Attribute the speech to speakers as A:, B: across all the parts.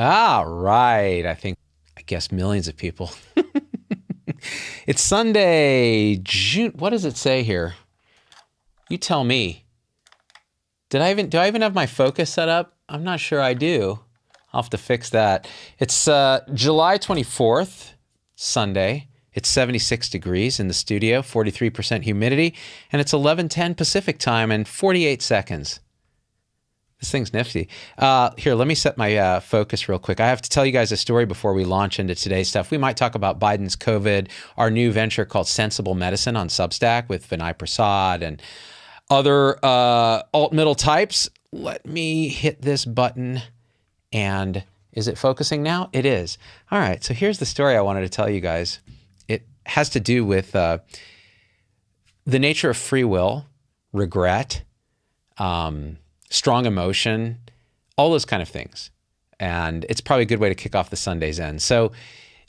A: Ah, right. I guess millions of people. It's Sunday, June. What does it say here? You tell me. Do I even have my focus set up? I'm not sure I do. I'll have to fix that. It's July 24th, Sunday. It's 76 degrees in the studio, 43% humidity, and it's 11:10 Pacific time and 48 seconds. This thing's nifty. Here, let me set my focus real quick. I have to tell you guys a story before we launch into today's stuff. We might talk about Biden's COVID, our new venture called Sensible Medicine on Substack with Vinay Prasad and other alt-middle types. Let me hit this button. And is it focusing now? It is. All right, so here's the story I wanted to tell you guys. It has to do with the nature of free will, regret, strong emotion, all those kind of things. And it's probably a good way to kick off the Sunday's end. So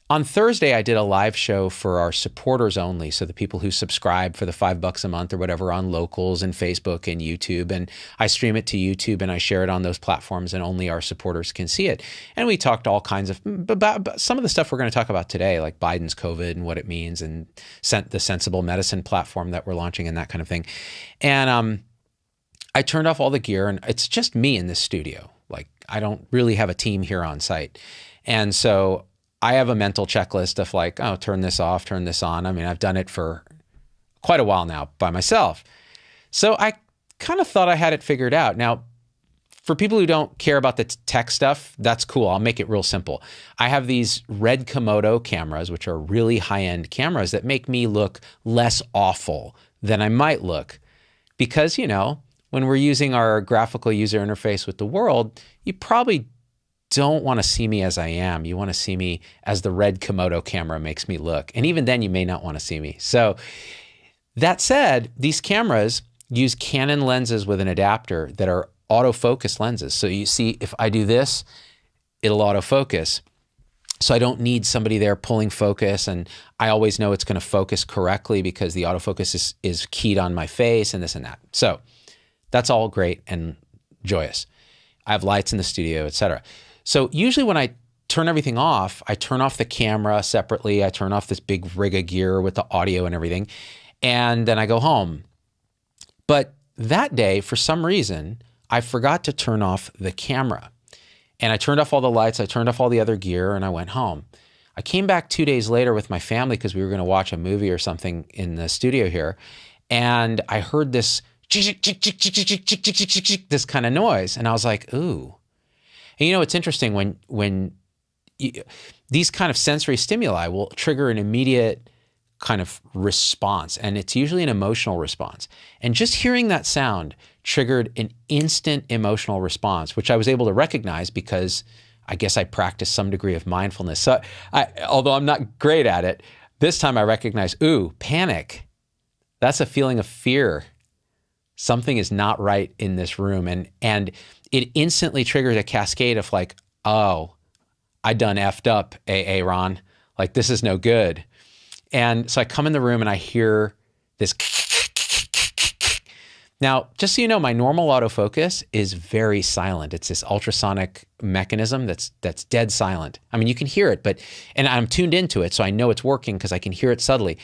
A: on Thursday, I did a live show for our supporters only. So the people who subscribe for the $5 a month or whatever on Locals and Facebook and YouTube. And I stream it to YouTube and I share it on those platforms and only our supporters can see it. And we talked all kinds of, about some of the stuff we're going to talk about today, like Biden's COVID and what it means and the Sensible Medicine platform that we're launching and that kind of thing. And I turned off all the gear and it's just me in this studio. Like I don't really have a team here on site. And so I have a mental checklist of like, oh, turn this off, turn this on. I mean, I've done it for quite a while now by myself. So I kind of thought I had it figured out. Now, for people who don't care about the tech stuff, that's cool. I'll make it real simple. I have these red Komodo cameras, which are really high-end cameras that make me look less awful than I might look. Because, you know, when we're using our graphical user interface with the world, you probably don't want to see me as I am. You want to see me as the red Komodo camera makes me look. And even then you may not want to see me. So that said, these cameras use Canon lenses with an adapter that are autofocus lenses. So you see, if I do this, it'll autofocus. So I don't need somebody there pulling focus. And I always know it's going to focus correctly because the autofocus is keyed on my face and this and that. So that's all great and joyous. I have lights in the studio, etc. So usually when I turn everything off, I turn off the camera separately. I turn off this big rig of gear with the audio and everything. And then I go home. But that day, for some reason, I forgot to turn off the camera. And I turned off all the lights. I turned off all the other gear and I went home. I came back 2 days later with my family because we were going to watch a movie or something in the studio here. And I heard this kind of noise. And I was like, ooh. And you know, it's interesting when these kind of sensory stimuli will trigger an immediate kind of response. And it's usually an emotional response. And just hearing that sound triggered an instant emotional response, which I was able to recognize because I guess I practiced some degree of mindfulness. So although I'm not great at it, this time I recognized, ooh, panic. That's a feeling of fear. Something is not right in this room. And it instantly triggers a cascade of like, oh, I done effed up, Ron. Like, this is no good. And so I come in the room and I hear this. Now, just so you know, my normal autofocus is very silent. It's this ultrasonic mechanism that's dead silent. I mean, you can hear it, and I'm tuned into it, so I know it's working because I can hear it subtly.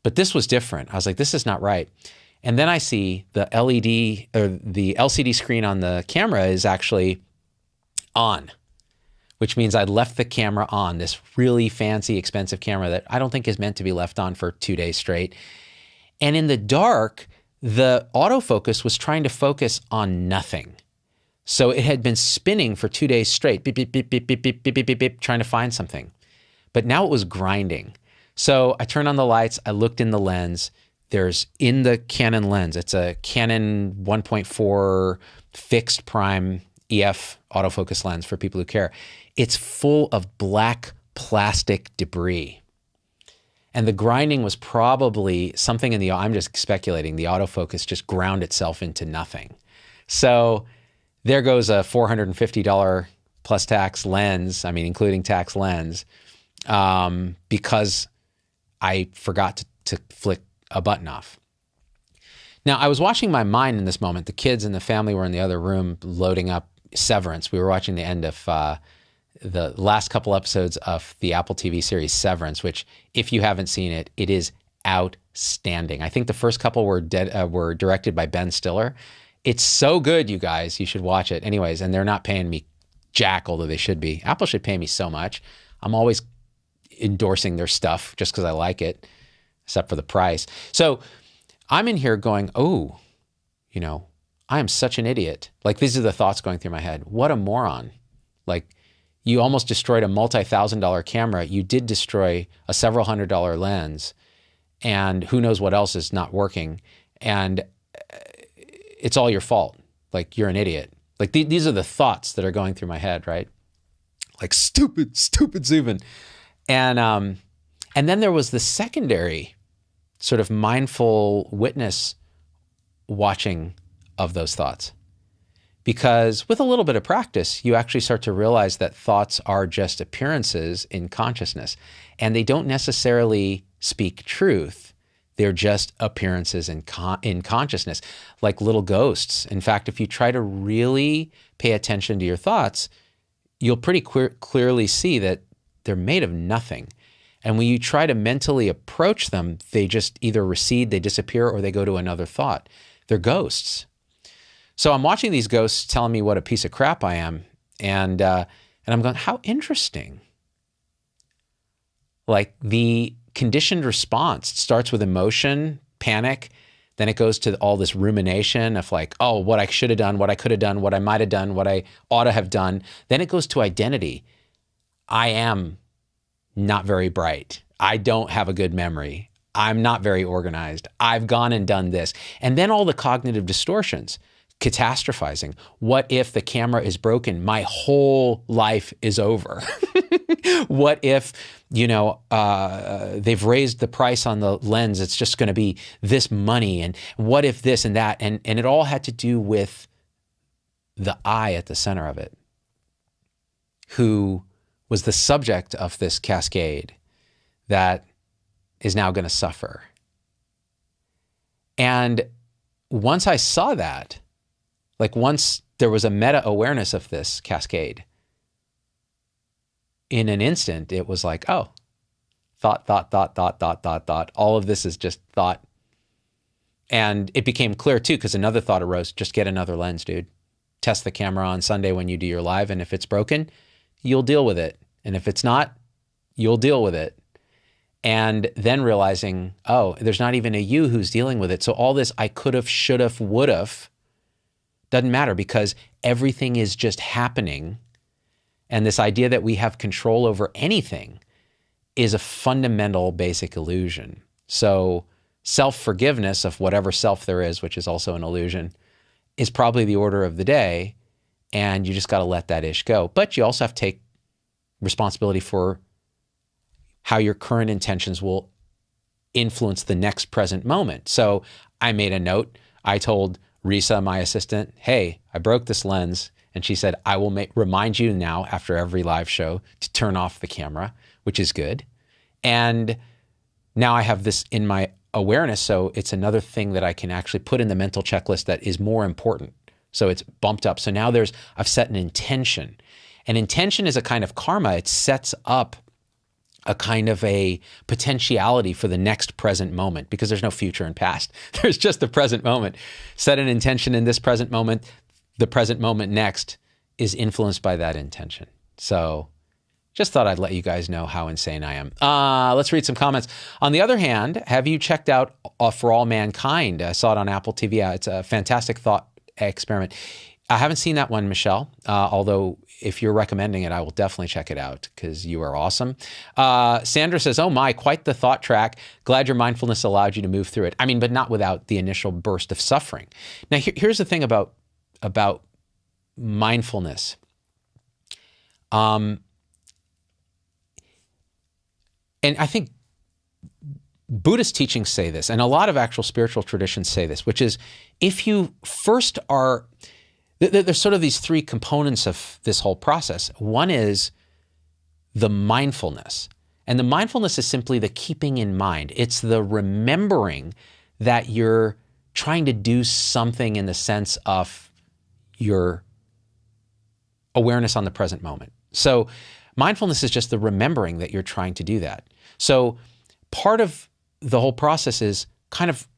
A: But this was different. I was like, this is not right. And then I see the LED or the LCD screen on the camera is actually on, which means I left the camera on, this really fancy, expensive camera that I don't think is meant to be left on for 2 days straight. And in the dark, the autofocus was trying to focus on nothing. So it had been spinning for 2 days straight, beep, beep, beep, beep, beep, beep, beep, beep, beep, beep, trying to find something. But now it was grinding. So I turned on the lights, I looked in the lens. There's in the Canon lens, it's a Canon 1.4 fixed prime EF autofocus lens for people who care. It's full of black plastic debris. And the grinding was probably something in I'm just speculating, the autofocus just ground itself into nothing. So there goes a $450 plus tax lens, I mean, including tax lens, because I forgot to flick a button off. Now, I was watching my mind in this moment. The kids and the family were in the other room loading up Severance. We were watching the end of the last couple episodes of the Apple TV series Severance, which if you haven't seen it, it is outstanding. I think the first couple were directed by Ben Stiller. It's so good, you guys. You should watch it. Anyways, and they're not paying me jack, although they should be. Apple should pay me so much. I'm always endorsing their stuff just because I like it, except for the price. So I'm in here going, oh, you know, I am such an idiot. Like, these are the thoughts going through my head. What a moron. Like, you almost destroyed a multi-$1,000 camera. You did destroy a several $100 lens, and who knows what else is not working. And it's all your fault. Like, you're an idiot. Like, these are the thoughts that are going through my head, right? Like, stupid Zubin. And then there was the secondary sort of mindful witness watching of those thoughts. Because with a little bit of practice, you actually start to realize that thoughts are just appearances in consciousness, and they don't necessarily speak truth. They're just appearances in consciousness, like little ghosts. In fact, if you try to really pay attention to your thoughts, you'll pretty clearly see that they're made of nothing. And when you try to mentally approach them, they just either recede, they disappear, or they go to another thought. They're ghosts. So I'm watching these ghosts telling me what a piece of crap I am. And I'm going, how interesting. Like, the conditioned response starts with emotion, panic, then it goes to all this rumination of like, oh, what I should have done, what I could have done, what I might have done, what I ought to have done. Then it goes to identity. I am not very bright. I don't have a good memory. I'm not very organized. I've gone and done this. And then all the cognitive distortions, catastrophizing. What if the camera is broken? My whole life is over. What if, they've raised the price on the lens? It's just going to be this money. And what if this and that? And it all had to do with the I at the center of it, who was the subject of this cascade that is now going to suffer. And once I saw that, like once there was a meta-awareness of this cascade, in an instant, it was like, oh, thought. All of this is just thought. And it became clear too, because another thought arose, just get another lens, dude. Test the camera on Sunday when you do your live, and if it's broken, you'll deal with it. And if it's not, you'll deal with it. And then realizing, oh, there's not even a you who's dealing with it. So all this I could have, should have, would have doesn't matter, because everything is just happening. And this idea that we have control over anything is a fundamental basic illusion. So self-forgiveness of whatever self there is, which is also an illusion, is probably the order of the day. And you just got to let that ish go. But you also have to take responsibility for how your current intentions will influence the next present moment. So I made a note. I told Risa, my assistant, hey, I broke this lens. And she said, I will remind you now after every live show to turn off the camera, which is good. And now I have this in my awareness. So it's another thing that I can actually put in the mental checklist that is more important. So it's bumped up. So now I've set an intention. And intention is a kind of karma. It sets up a kind of a potentiality for the next present moment, because there's no future and past. There's just the present moment. Set an intention in this present moment. The present moment next is influenced by that intention. So just thought I'd let you guys know how insane I am. Let's read some comments. On the other hand, have you checked out For All Mankind? I saw it on Apple TV. It's a fantastic thought experiment. I haven't seen that one, Michelle, although if you're recommending it, I will definitely check it out because you are awesome. Sandra says, oh my, quite the thought track. Glad your mindfulness allowed you to move through it. I mean, but not without the initial burst of suffering. Now, here's the thing about mindfulness. And I think Buddhist teachings say this, and a lot of actual spiritual traditions say this, which is if you first are, there's sort of these three components of this whole process. One is the mindfulness. And the mindfulness is simply the keeping in mind. It's the remembering that you're trying to do something in the sense of your awareness on the present moment. So mindfulness is just the remembering that you're trying to do that. So part of the whole process is kind of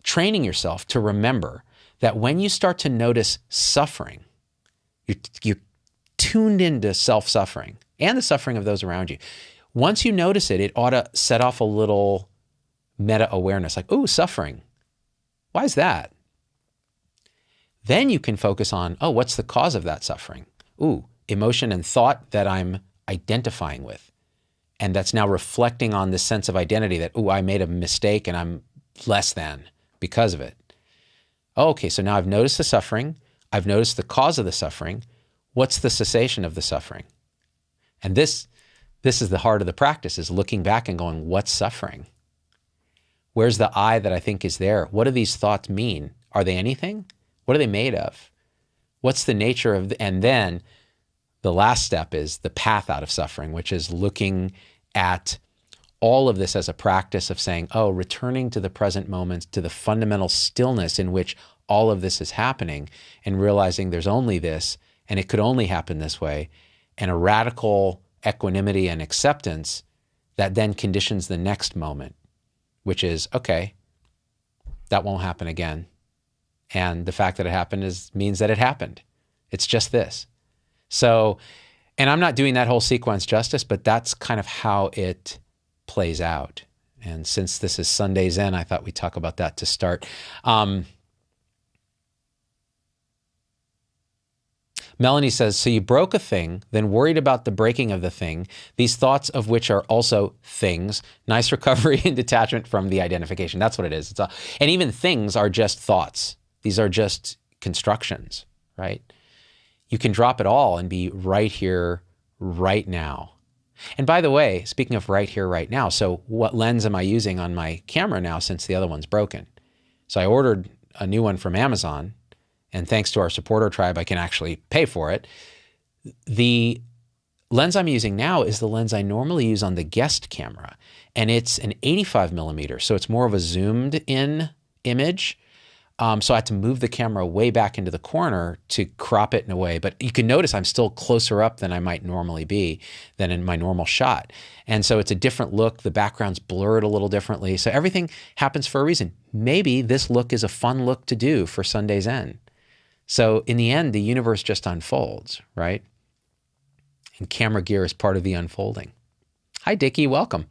A: training yourself to remember that when you start to notice suffering, you're tuned into self-suffering and the suffering of those around you. Once you notice it, it ought to set off a little meta-awareness, like, ooh, suffering. Why is that? Then you can focus on, oh, what's the cause of that suffering? Ooh, emotion and thought that I'm identifying with. And that's now reflecting on this sense of identity that, ooh, I made a mistake and I'm less than because of it. Oh, okay, so now I've noticed the suffering. I've noticed the cause of the suffering. What's the cessation of the suffering? And this is the heart of the practice, is looking back and going, what's suffering? Where's the I that I think is there? What do these thoughts mean? Are they anything? What are they made of? What's the nature of, and then the last step is the path out of suffering, which is looking at all of this as a practice of saying, oh, returning to the present moment, to the fundamental stillness in which all of this is happening, and realizing there's only this, and it could only happen this way, and a radical equanimity and acceptance that then conditions the next moment, which is, okay, that won't happen again. And the fact that it happened means that it happened. It's just this. So, and I'm not doing that whole sequence justice, but that's kind of how it plays out. And since this is Sunday Zen, I thought we'd talk about that to start. Melanie says, so you broke a thing, then worried about the breaking of the thing, these thoughts of which are also things. Nice recovery and detachment from the identification. That's what it is. And even things are just thoughts. These are just constructions, right? You can drop it all and be right here, right now. And by the way, speaking of right here, right now, so what lens am I using on my camera now since the other one's broken? So I ordered a new one from Amazon, and thanks to our supporter tribe, I can actually pay for it. The lens I'm using now is the lens I normally use on the guest camera, and it's an 85 millimeter, so it's more of a zoomed in image. So I had to move the camera way back into the corner to crop it in a way. But you can notice I'm still closer up than I might normally be than in my normal shot. And so it's a different look. The background's blurred a little differently. So everything happens for a reason. Maybe this look is a fun look to do for Sunday Zen. So in the end, the universe just unfolds, right? And camera gear is part of the unfolding. Hi, Dickie. Welcome.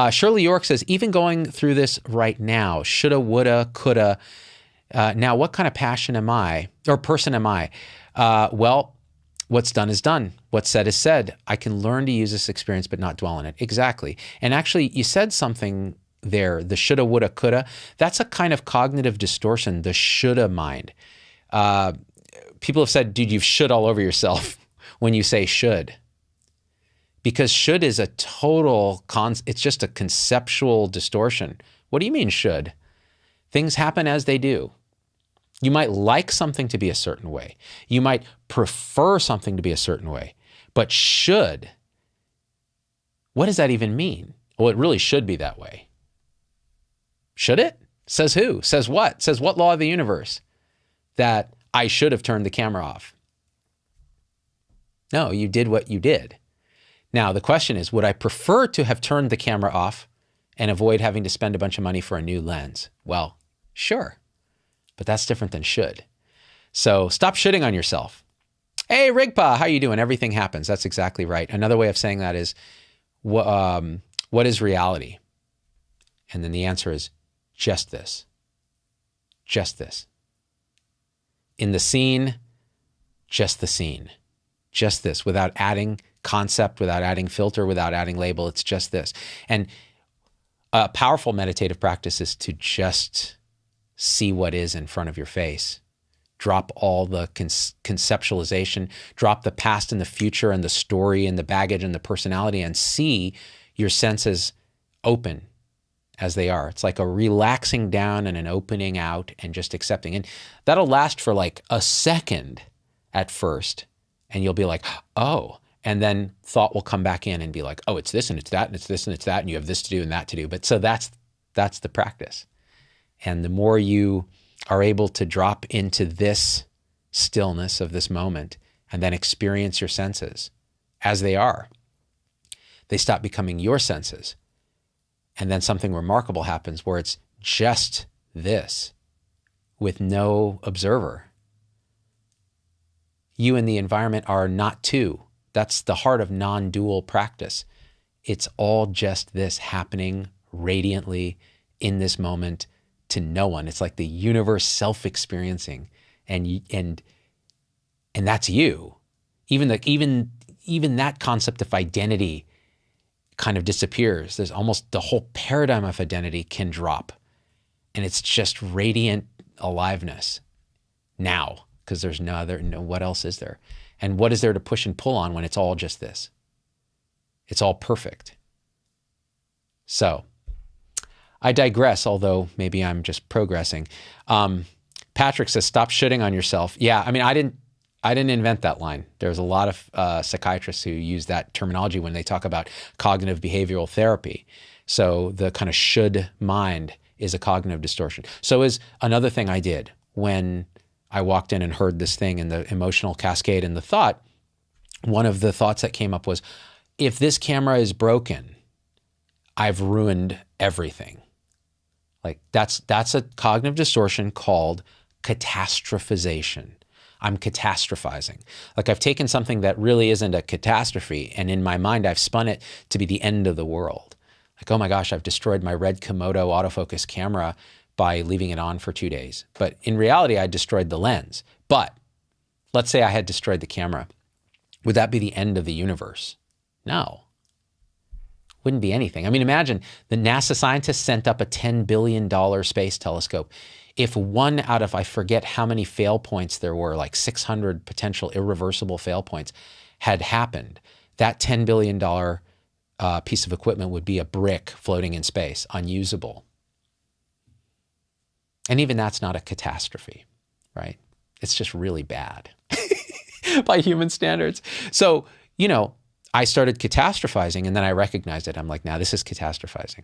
A: Shirley York says, even going through this right now, shoulda, woulda, coulda. Now, what kind of passion am I, or person am I? Well, what's done is done. What's said is said. I can learn to use this experience, but not dwell on it. Exactly. And actually, you said something there, the shoulda, woulda, coulda. That's a kind of cognitive distortion, the shoulda mind. People have said, dude, you've should all over yourself when you say should. Because should is a total, it's just a conceptual distortion. What do you mean should? Things happen as they do. You might like something to be a certain way. You might prefer something to be a certain way. But should, what does that even mean? Well, it really should be that way. Should it? Says who? Says what? Says what law of the universe? That I should have turned the camera off. No, you did what you did. Now, the question is, would I prefer to have turned the camera off and avoid having to spend a bunch of money for a new lens? Well, sure. But that's different than should. So stop shitting on yourself. Hey, Rigpa, how you doing? Everything happens. That's exactly right. Another way of saying that is, what is reality? And then the answer is just this. Just this. In the scene, just the scene. Just this, without adding concept, without adding filter, without adding label. It's just this. And a powerful meditative practice is to just see what is in front of your face. Drop all the conceptualization, drop the past and the future and the story and the baggage and the personality, and see your senses open as they are. It's like a relaxing down and an opening out and just accepting. And that'll last for like a second at first. And you'll be like, oh, and then thought will come back in and be like, oh, it's this and it's that and it's this and it's that and you have this to do and that to do. But so that's the practice. And the more you are able to drop into this stillness of this moment and then experience your senses, as they are. They stop becoming your senses. And then something remarkable happens where it's just this with no observer. You and the environment are not two. That's the heart of non-dual practice. It's all just this happening radiantly in this moment to no one. It's like the universe self-experiencing, and that's you. Even that concept of identity kind of disappears. There's almost the whole paradigm of identity can drop, and it's just radiant aliveness now, because there's what else is there? And what is there to push and pull on when it's all just this? It's all perfect. So I digress, although maybe I'm just progressing. Patrick says, stop shitting on yourself. Yeah, I mean, I didn't invent that line. There's a lot of psychiatrists who use that terminology when they talk about cognitive behavioral therapy. So the kind of should mind is a cognitive distortion. So is another thing I did when I walked in and heard this thing in the emotional cascade and the thought. One of the thoughts that came up was, if this camera is broken, I've ruined everything. Like that's a cognitive distortion called catastrophization. I'm catastrophizing. Like I've taken something that really isn't a catastrophe, and in my mind I've spun it to be the end of the world. Like, oh my gosh, I've destroyed my red Komodo autofocus camera by leaving it on for 2 days. But in reality, I destroyed the lens. But let's say I had destroyed the camera. Would that be the end of the universe? No. Wouldn't be anything. I mean, imagine the NASA scientists sent up a $10 billion space telescope. If one out of, I forget how many fail points there were, like 600 potential irreversible fail points, had happened, that $10 billion piece of equipment would be a brick floating in space, unusable. And even that's not a catastrophe, right? It's just really bad by human standards. So, I started catastrophizing, and then I recognized it. I'm like, now this is catastrophizing.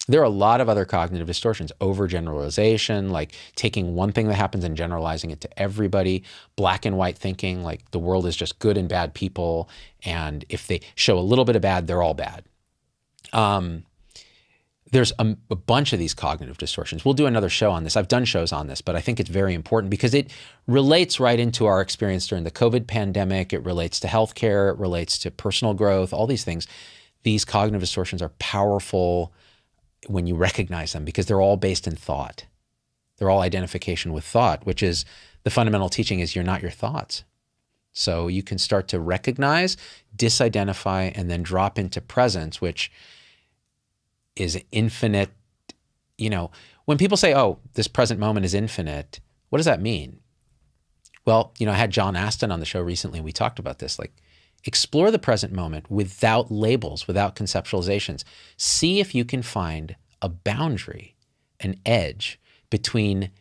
A: There are a lot of other cognitive distortions, overgeneralization, like taking one thing that happens and generalizing it to everybody, black and white thinking, like the world is just good and bad people, and if they show a little bit of bad, they're all bad. There's a bunch of these cognitive distortions. We'll do another show on this. I've done shows on this, but I think it's very important because it relates right into our experience during the COVID pandemic. It relates to healthcare. It relates to personal growth, all these things. These cognitive distortions are powerful when you recognize them because they're all based in thought. They're all identification with thought, which is the fundamental teaching is you're not your thoughts. So you can start to recognize, disidentify, and then drop into presence, which is infinite. When people say, oh, this present moment is infinite, what does that mean? Well, I had John Aston on the show recently, and we talked about this. Like, explore the present moment without labels, without conceptualizations. See if you can find a boundary, an edge between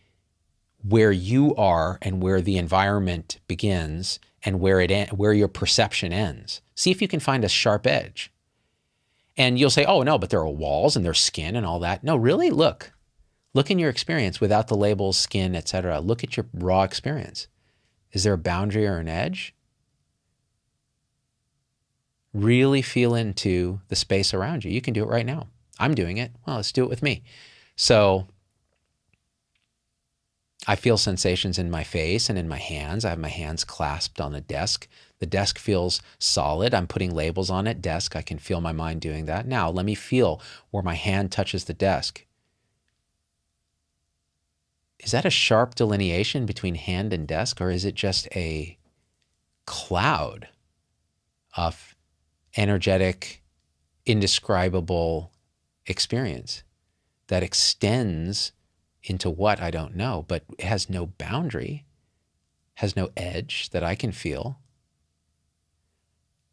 A: where you are and where the environment begins and where your perception ends. See if you can find a sharp edge. And you'll say, oh, no, but there are walls and there's skin and all that. No, really? Look in your experience without the labels, skin, etc. Look at your raw experience. Is there a boundary or an edge? Really feel into the space around you. You can do it right now. I'm doing it. Well, let's do it with me. So I feel sensations in my face and in my hands. I have my hands clasped on the desk. The desk feels solid. I'm putting labels on it. Desk, I can feel my mind doing that. Now, let me feel where my hand touches the desk. Is that a sharp delineation between hand and desk, or is it just a cloud of energetic, indescribable experience that extends into what I don't know, but it has no boundary, has no edge that I can feel?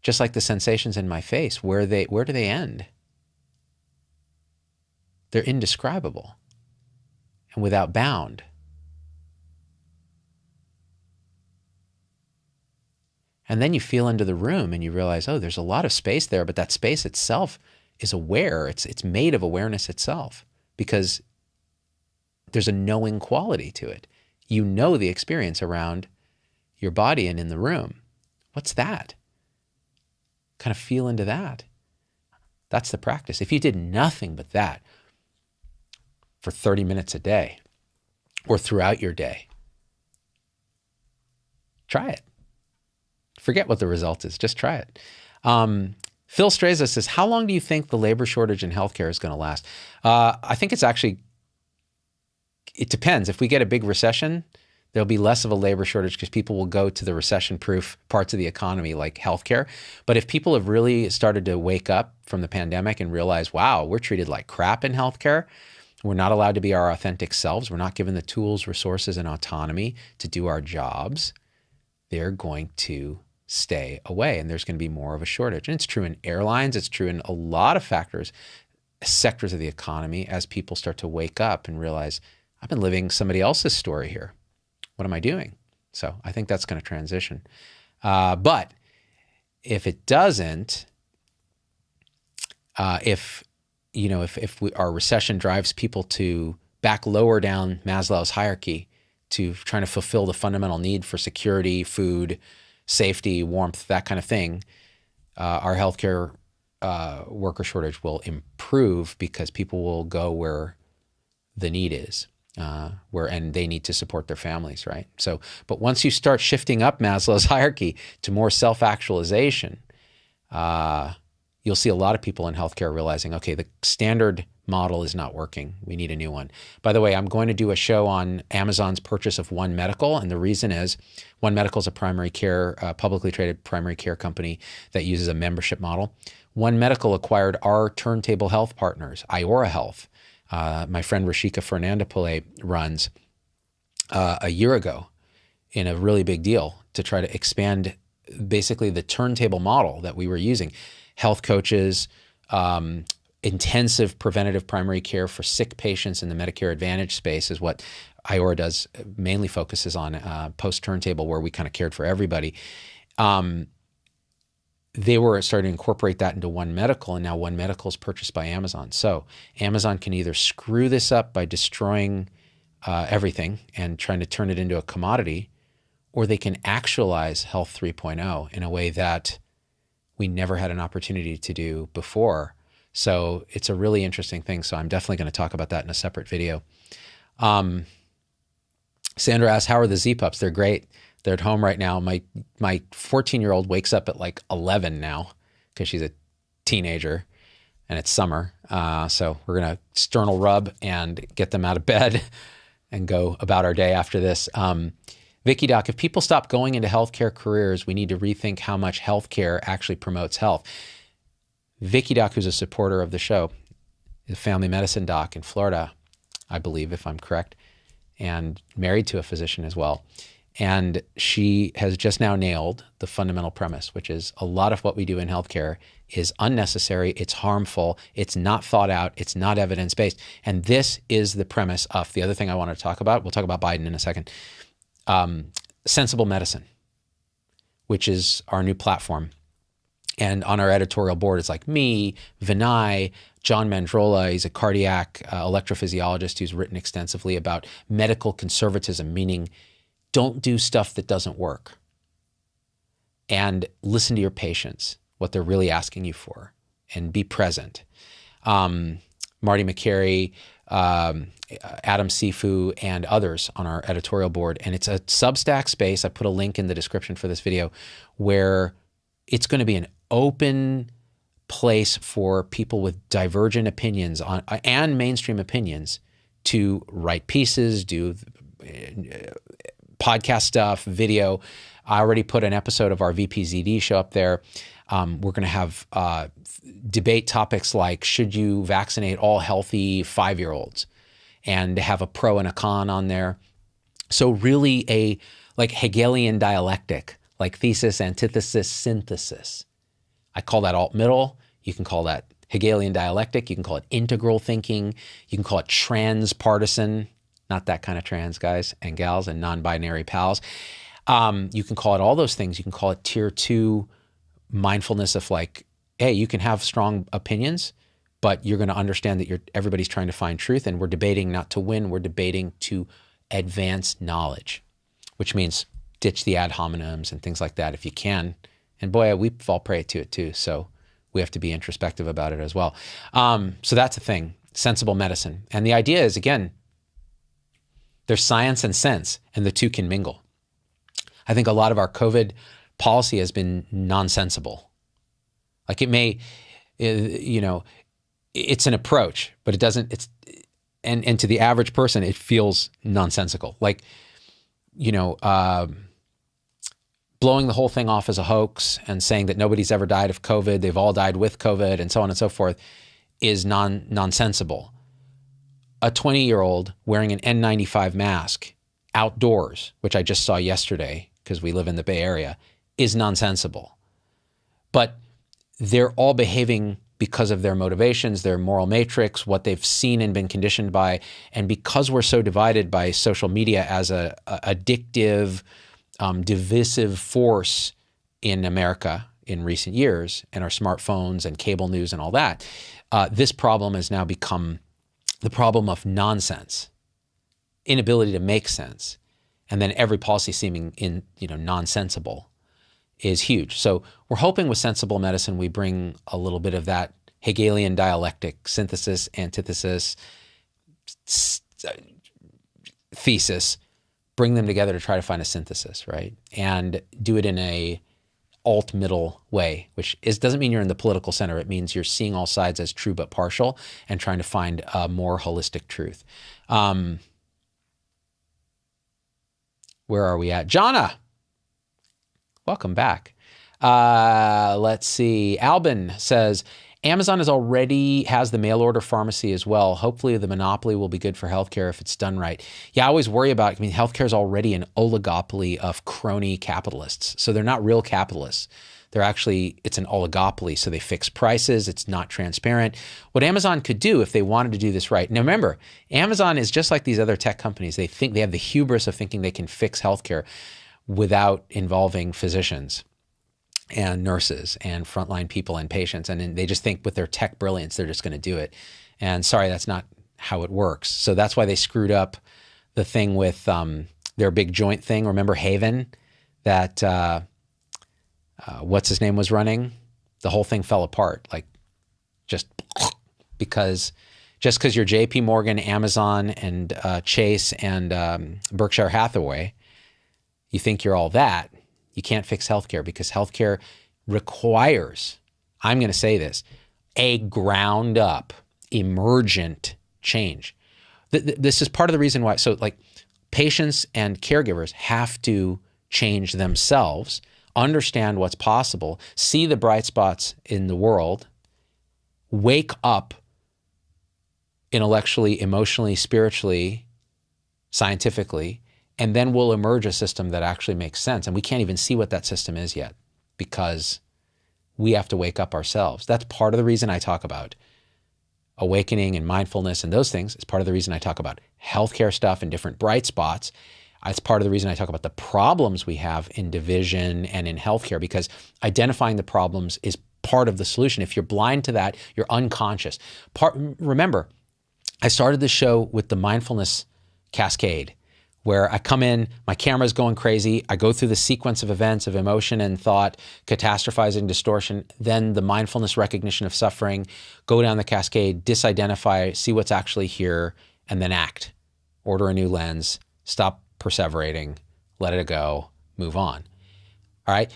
A: Just like the sensations in my face, where do they end? They're indescribable and without bound. And then you feel into the room and you realize, oh, there's a lot of space there, but that space itself is aware. It's made of awareness itself because there's a knowing quality to it. You know the experience around your body and in the room. What's that? kind of feel into that. That's the practice. If you did nothing but that for 30 minutes a day or throughout your day, try it. Forget what the result is. Just try it. Phil Streza says, how long do you think the labor shortage in healthcare is going to last? I think it depends. If we get a big recession, there'll be less of a labor shortage because people will go to the recession-proof parts of the economy like healthcare. But if people have really started to wake up from the pandemic and realize, wow, we're treated like crap in healthcare, we're not allowed to be our authentic selves, we're not given the tools, resources, and autonomy to do our jobs, they're going to stay away, and there's going to be more of a shortage. And it's true in airlines, it's true in a lot of sectors of the economy, as people start to wake up and realize, I've been living somebody else's story here. What am I doing? So I think that's going to transition. But if it doesn't, if our recession drives people to back lower down Maslow's hierarchy to trying to fulfill the fundamental need for security, food, safety, warmth, that kind of thing, our healthcare worker shortage will improve because people will go where the need is. And they need to support their families, right? So, but once you start shifting up Maslow's hierarchy to more self-actualization, you'll see a lot of people in healthcare realizing, okay, the standard model is not working. We need a new one. By the way, I'm going to do a show on Amazon's purchase of One Medical, and the reason is One Medical is a primary care, publicly traded primary care company that uses a membership model. One Medical acquired our turntable health partners, Iora Health. My friend Rashika Fernandapillay runs a year ago in a really big deal to try to expand basically the turntable model that we were using. Health coaches, intensive preventative primary care for sick patients in the Medicare Advantage space is what Iora does, mainly focuses on post-turntable, where we kind of cared for everybody. They were starting to incorporate that into One Medical, and now One Medical is purchased by Amazon. So Amazon can either screw this up by destroying everything and trying to turn it into a commodity, or they can actualize Health 3.0 in a way that we never had an opportunity to do before. So it's a really interesting thing. So I'm definitely going to talk about that in a separate video. Sandra asks, how are the Z-Pups? They're great. They're at home right now. My 14-year-old wakes up at like 11 now because she's a teenager and it's summer. So we're going to sternal rub and get them out of bed and go about our day after this. Vicky Doc, if people stop going into healthcare careers, we need to rethink how much healthcare actually promotes health. Vicky Doc, who's a supporter of the show, is a family medicine doc in Florida, I believe, if I'm correct, and married to a physician as well. And she has just now nailed the fundamental premise, which is a lot of what we do in healthcare is unnecessary, it's harmful, it's not thought out, it's not evidence-based. And this is the premise of the other thing I want to talk about. We'll talk about Biden in a second. Sensible Medicine, which is our new platform. And on our editorial board, it's like me, Vinay, John Mandrola. He's a cardiac electrophysiologist who's written extensively about medical conservatism, meaning don't do stuff that doesn't work. And listen to your patients, what they're really asking you for, and be present. Marty McCary, Adam Sifu, and others on our editorial board. And it's a Substack space. I put a link in the description for this video where it's going to be an open place for people with divergent opinions on and mainstream opinions to write pieces, do podcast stuff, video. I already put an episode of our VPZD show up there. We're going to have debate topics like, should you vaccinate all healthy 5-year-olds, and have a pro and a con on there. So really a like Hegelian dialectic, like thesis, antithesis, synthesis. I call that alt-middle. You can call that Hegelian dialectic. You can call it integral thinking. You can call it transpartisan, not that kind of trans guys and gals and non-binary pals. You can call it all those things. You can call it tier 2 mindfulness of like, hey, you can have strong opinions, but you're going to understand that everybody's trying to find truth, and we're debating not to win. We're debating to advance knowledge, which means ditch the ad hominems and things like that if you can. And boy, we fall prey to it too. So we have to be introspective about it as well. So that's the thing, sensible medicine. And the idea is, again, there's science and sense, and the two can mingle. I think a lot of our COVID policy has been nonsensible. Like it may, you know, it's an approach, but it doesn't, and to the average person, it feels nonsensical. Like, you know, blowing the whole thing off as a hoax and saying that nobody's ever died of COVID, they've all died with COVID, and so on and so forth, is nonsensible. A 20-year-old wearing an N95 mask outdoors, which I just saw yesterday because we live in the Bay Area, is nonsensible. But they're all behaving because of their motivations, their moral matrix, what they've seen and been conditioned by. And because we're so divided by social media as a addictive, divisive force in America in recent years, and our smartphones and cable news and all that, this problem has now become the problem of nonsense, inability to make sense, and then every policy seeming nonsensible is huge. So we're hoping with sensible medicine we bring a little bit of that Hegelian dialectic, synthesis, antithesis, thesis, bring them together to try to find a synthesis, right? And do it in a alt-middle way, which doesn't mean you're in the political center. It means you're seeing all sides as true but partial and trying to find a more holistic truth. Where are we at? Jonna, welcome back. Let's see. Albin says, Amazon already has the mail order pharmacy as well. Hopefully the monopoly will be good for healthcare if it's done right. Yeah, I always worry about, healthcare is already an oligopoly of crony capitalists. So they're not real capitalists. It's an oligopoly. So they fix prices. It's not transparent. What Amazon could do if they wanted to do this right. Now remember, Amazon is just like these other tech companies. They think they have the hubris of thinking they can fix healthcare without involving physicians and nurses and frontline people and patients. And they just think with their tech brilliance, they're just going to do it. And sorry, that's not how it works. So that's why they screwed up the thing with their big joint thing. Remember Haven, that what's his name was running? The whole thing fell apart. Like just because you're JP Morgan, Amazon, and Chase and Berkshire Hathaway, you think you're all that. You can't fix healthcare because healthcare requires, I'm going to say this, a ground up, emergent change. This is part of the reason why, so like patients and caregivers have to change themselves, understand what's possible, see the bright spots in the world, wake up intellectually, emotionally, spiritually, scientifically, and then we'll emerge a system that actually makes sense. And we can't even see what that system is yet because we have to wake up ourselves. That's part of the reason I talk about awakening and mindfulness and those things. It's part of the reason I talk about healthcare stuff and different bright spots. It's part of the reason I talk about the problems we have in division and in healthcare, because identifying the problems is part of the solution. If you're blind to that, you're unconscious. Remember, I started the show with the mindfulness cascade, where I come in, my camera's going crazy, I go through the sequence of events of emotion and thought, catastrophizing, distortion, then the mindfulness recognition of suffering, go down the cascade, disidentify, see what's actually here, and then act. Order a new lens, stop perseverating, let it go, move on. All right?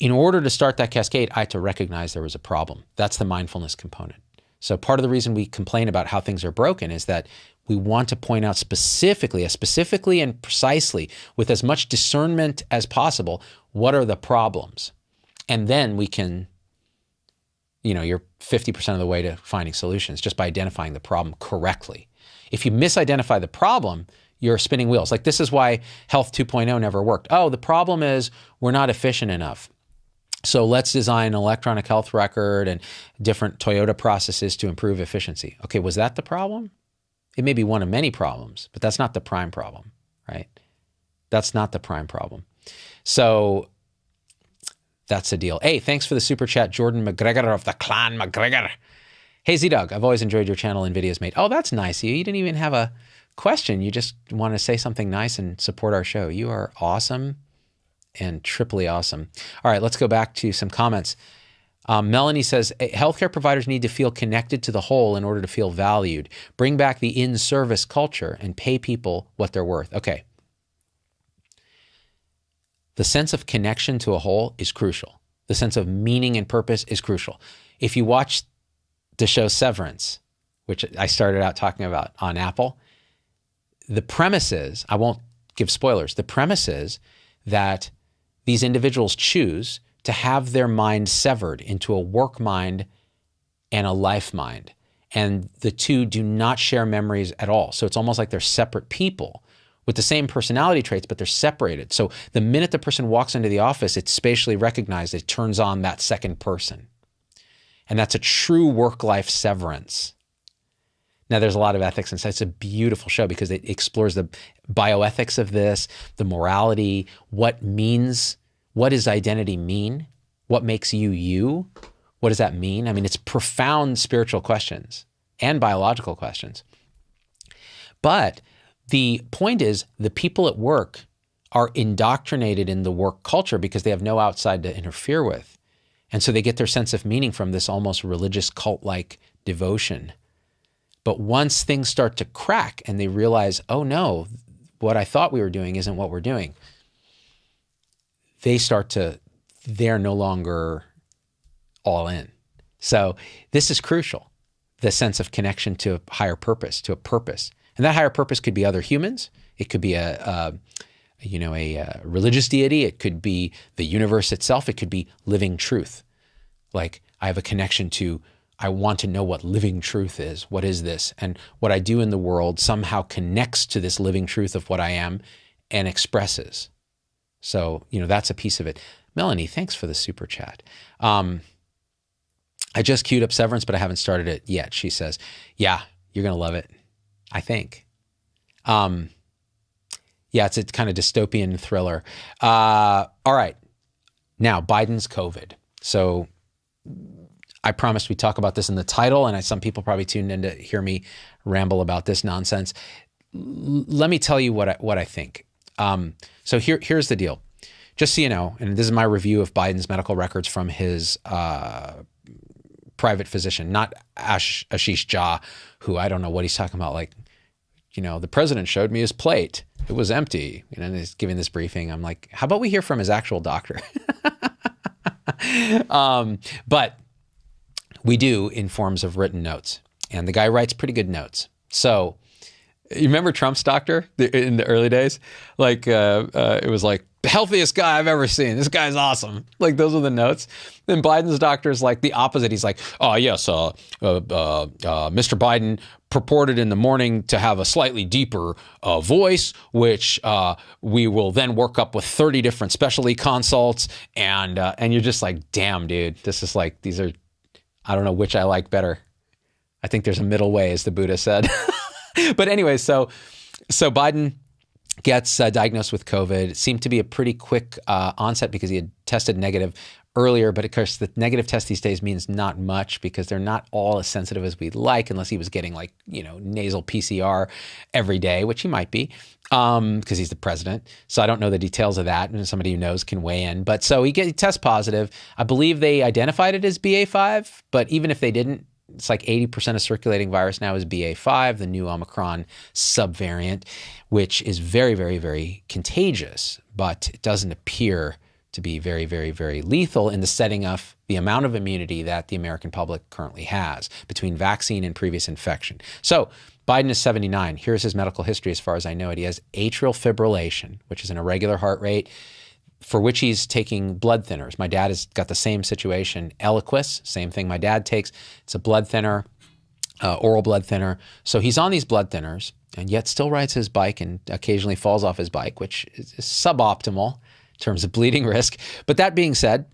A: In order to start that cascade, I had to recognize there was a problem. That's the mindfulness component. So part of the reason we complain about how things are broken is that we want to point out specifically and precisely, with as much discernment as possible, what are the problems. And then we can, you're 50% of the way to finding solutions just by identifying the problem correctly. If you misidentify the problem, you're spinning wheels. Like this is why Health 2.0 never worked. Oh, the problem is we're not efficient enough. So let's design an electronic health record and different Toyota processes to improve efficiency. Okay, was that the problem? It may be one of many problems, but that's not the prime problem, right? That's not the prime problem. So that's the deal. Hey, thanks for the super chat, Jordan McGregor of the Clan McGregor. Hey, Z-Dog, I've always enjoyed your channel and videos, mate. Oh, that's nice. You didn't even have a question. You just want to say something nice and support our show. You are awesome and triply awesome. All right, let's go back to some comments. Melanie says, healthcare providers need to feel connected to the whole in order to feel valued. Bring back the in-service culture and pay people what they're worth. Okay. The sense of connection to a whole is crucial. The sense of meaning and purpose is crucial. If you watch the show Severance, which I started out talking about on Apple, the premise is, I won't give spoilers, the premise is that these individuals choose to have their mind severed into a work mind and a life mind. And the two do not share memories at all. So it's almost like they're separate people with the same personality traits, but they're separated. So the minute the person walks into the office, it's spatially recognized. It turns on that second person. And that's a true work-life severance. Now, there's a lot of ethics inside. It's a beautiful show because it explores the bioethics of this, the morality, what does identity mean? What makes you you? What does that mean? I mean, it's profound spiritual questions and biological questions. But the point is, the people at work are indoctrinated in the work culture because they have no outside to interfere with. And so they get their sense of meaning from this almost religious cult-like devotion. But once things start to crack and they realize, oh no, what I thought we were doing isn't what we're doing, they're no longer all in. So this is crucial, the sense of connection to a higher purpose, to a purpose. And that higher purpose could be other humans. It could be a religious deity. It could be the universe itself. It could be living truth. Like, I have a connection to, I want to know what living truth is. What is this? And what I do in the world somehow connects to this living truth of what I am and expresses. So, that's a piece of it. Melanie, thanks for the super chat. I just queued up Severance, but I haven't started it yet. She says, yeah, you're going to love it, I think. Yeah, it's a kind of dystopian thriller. All right. Now, Biden's COVID. So I promised we'd talk about this in the title, and some people probably tuned in to hear me ramble about this nonsense. Let me tell you what I think. So here's the deal. Just so you know, and this is my review of Biden's medical records from his private physician, not Ashish Jha, who I don't know what he's talking about. Like, the president showed me his plate. It was empty. And he's giving this briefing. I'm like, how about we hear from his actual doctor? But we do in forms of written notes. And the guy writes pretty good notes. So you remember Trump's doctor in the early days? Like, it was like, the healthiest guy I've ever seen. This guy's awesome. Like, those are the notes. Then Biden's doctor is like the opposite. He's like, oh, yes, Mr. Biden purported in the morning to have a slightly deeper voice, which we will then work up with 30 different specialty consults. And you're just like, damn, dude, this is like, these are, I don't know which I like better. I think there's a middle way, as the Buddha said. But anyway, so Biden gets diagnosed with COVID. It seemed to be a pretty quick onset because he had tested negative earlier. But of course, the negative test these days means not much because they're not all as sensitive as we'd like, unless he was getting like, nasal PCR every day, which he might be because he's the president. So I don't know the details of that. And somebody who knows can weigh in. But so he tests positive. I believe they identified it as BA.5, but even if they didn't, it's like 80% of circulating virus now is BA.5, the new Omicron subvariant, which is very, very, very contagious, but it doesn't appear to be very, very, very lethal in the setting of the amount of immunity that the American public currently has between vaccine and previous infection. So Biden is 79. Here's his medical history as far as I know it. He has atrial fibrillation, which is an irregular heart rate, for which he's taking blood thinners. My dad has got the same situation. Eliquis, same thing my dad takes. It's a blood thinner, oral blood thinner. So he's on these blood thinners and yet still rides his bike and occasionally falls off his bike, which is suboptimal in terms of bleeding risk. But that being said,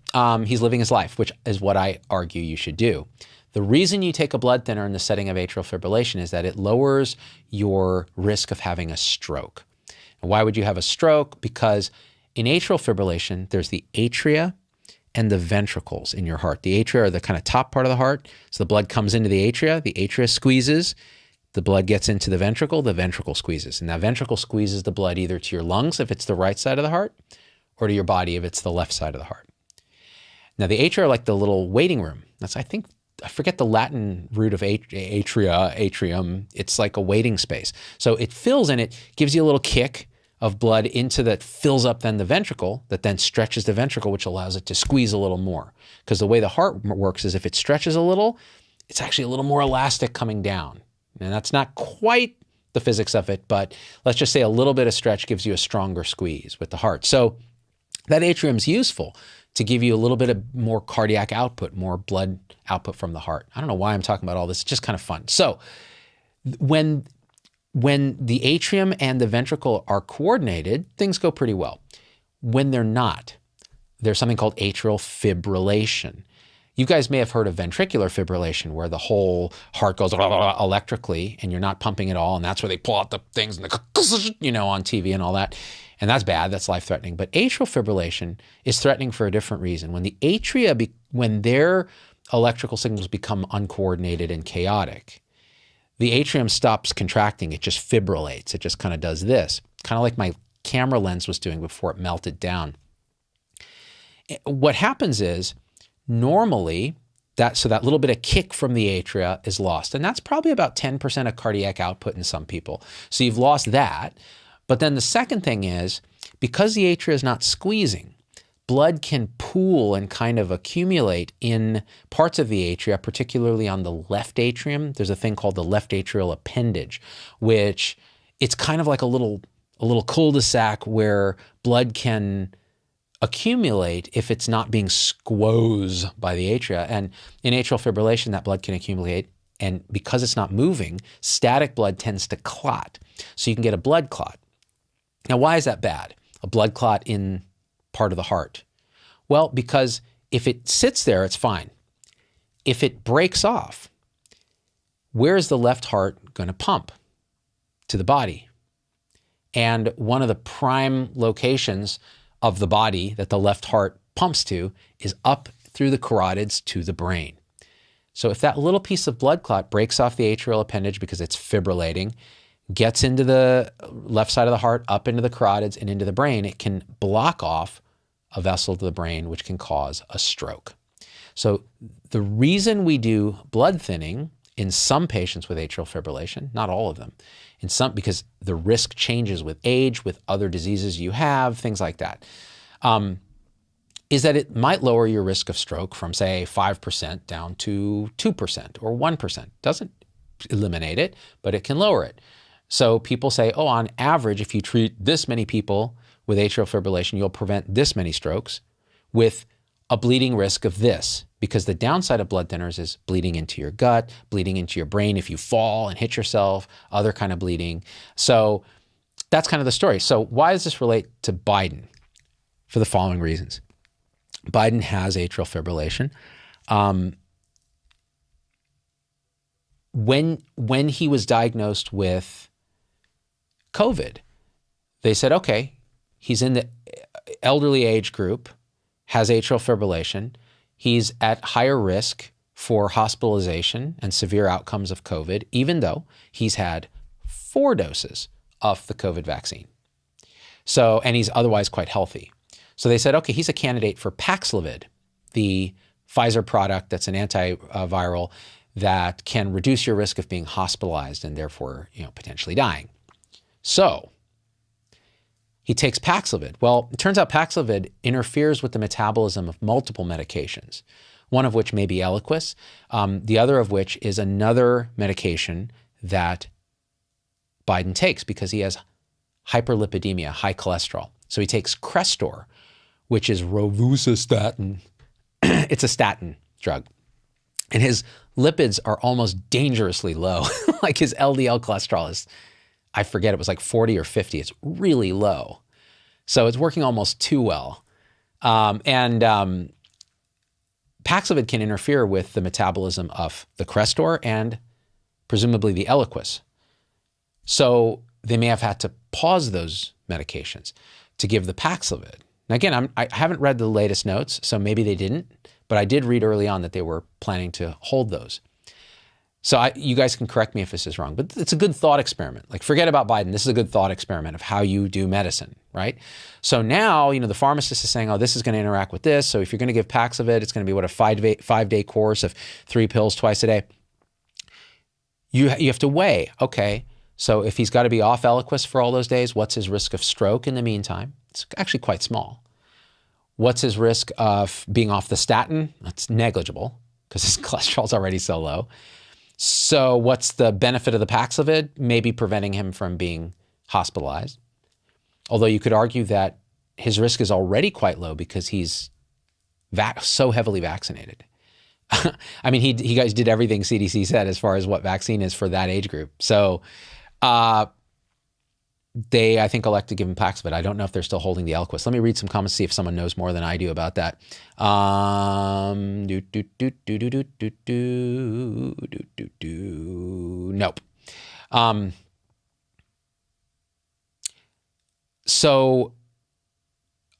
A: he's living his life, which is what I argue you should do. The reason you take a blood thinner in the setting of atrial fibrillation is that it lowers your risk of having a stroke. And why would you have a stroke? Because in atrial fibrillation, there's the atria and the ventricles in your heart. The atria are the kind of top part of the heart. So the blood comes into the atria squeezes, the blood gets into the ventricle squeezes. And that ventricle squeezes the blood either to your lungs if it's the right side of the heart, or to your body if it's the left side of the heart. Now, the atria are like the little waiting room. I forget the Latin root of atria, atrium. It's like a waiting space. So it fills and it gives you a little kick of blood into that fills up then the ventricle that then stretches the ventricle, which allows it to squeeze a little more. Because the way the heart works is if it stretches a little, it's actually a little more elastic coming down. And that's not quite the physics of it, but let's just say a little bit of stretch gives you a stronger squeeze with the heart. So that atrium is useful to give you a little bit of more cardiac output, more blood output from the heart. I don't know why I'm talking about all this. It's just kind of fun. So when the atrium and the ventricle are coordinated, things go pretty well. When they're not, there's something called atrial fibrillation. You guys may have heard of ventricular fibrillation, where the whole heart goes electrically and you're not pumping at all. And that's where they pull out the things and on TV and all that. And that's bad, that's life-threatening. But atrial fibrillation is threatening for a different reason. When the atria, when their electrical signals become uncoordinated and chaotic, the atrium stops contracting, it just fibrillates. It just kind of does this, kind of like my camera lens was doing before it melted down. What happens is, normally, that little bit of kick from the atria is lost. And that's probably about 10% of cardiac output in some people. So you've lost that. But then the second thing is, because the atria is not squeezing, blood can pool and kind of accumulate in parts of the atria, particularly on the left atrium. There's a thing called the left atrial appendage, which it's kind of like a little cul-de-sac where blood can accumulate if it's not being squoze by the atria. And in atrial fibrillation, that blood can accumulate. And because it's not moving, static blood tends to clot. So you can get a blood clot. Now, why is that bad? A blood clot in part of the heart? Well, because if it sits there, it's fine. If it breaks off, where is the left heart going to pump? To the body. And one of the prime locations of the body that the left heart pumps to is up through the carotids to the brain. So if that little piece of blood clot breaks off the atrial appendage because it's fibrillating, gets into the left side of the heart, up into the carotids and into the brain, it can block off a vessel to the brain, which can cause a stroke. So the reason we do blood thinning in some patients with atrial fibrillation, not all of them, because the risk changes with age, with other diseases you have, things like that, is that it might lower your risk of stroke from, say, 5% down to 2% or 1%. Doesn't eliminate it, but it can lower it. So people say, oh, on average, if you treat this many people with atrial fibrillation, you'll prevent this many strokes with a bleeding risk of this, because the downside of blood thinners is bleeding into your gut, bleeding into your brain if you fall and hit yourself, other kind of bleeding. So that's kind of the story. So why does this relate to Biden? For the following reasons. Biden has atrial fibrillation. When he was diagnosed with COVID, they said, okay, he's in the elderly age group, has atrial fibrillation. He's at higher risk for hospitalization and severe outcomes of COVID, even though he's had 4 doses of the COVID vaccine. So, and he's otherwise quite healthy. So they said, okay, he's a candidate for Paxlovid, the Pfizer product that's an antiviral that can reduce your risk of being hospitalized and therefore, potentially dying. So he takes Paxlovid. Well, it turns out Paxlovid interferes with the metabolism of multiple medications, one of which may be Eliquis, the other of which is another medication that Biden takes because he has hyperlipidemia, high cholesterol. So he takes Crestor, which is rosuvastatin. It's a statin drug. And his lipids are almost dangerously low. Like his LDL cholesterol is, I forget, it was like 40 or 50. It's really low. So it's working almost too well. Paxlovid can interfere with the metabolism of the Crestor and presumably the Eliquis. So they may have had to pause those medications to give the Paxlovid. Now again, I haven't read the latest notes, so maybe they didn't, but I did read early on that they were planning to hold those. So you guys can correct me if this is wrong, but it's a good thought experiment. Like, forget about Biden. This is a good thought experiment of how you do medicine. right? So now, the pharmacist is saying, oh, this is going to interact with this. So if you're going to give Paxlovid, it's going to be a 5-day course of 3 pills twice a day. You have to weigh, okay, so if he's got to be off Eliquis for all those days, what's his risk of stroke in the meantime? It's actually quite small. What's his risk of being off the statin? That's negligible because his cholesterol's already so low. So what's the benefit of the Paxlovid? Maybe preventing him from being hospitalized. Although you could argue that his risk is already quite low because he's so heavily vaccinated. I mean, he guys did everything CDC said as far as what vaccine is for that age group. So they, I think, elect to give him Paxlovid. I don't know if they're still holding the Eliquis. Let me read some comments, see if someone knows more than I do about that. Nope. So,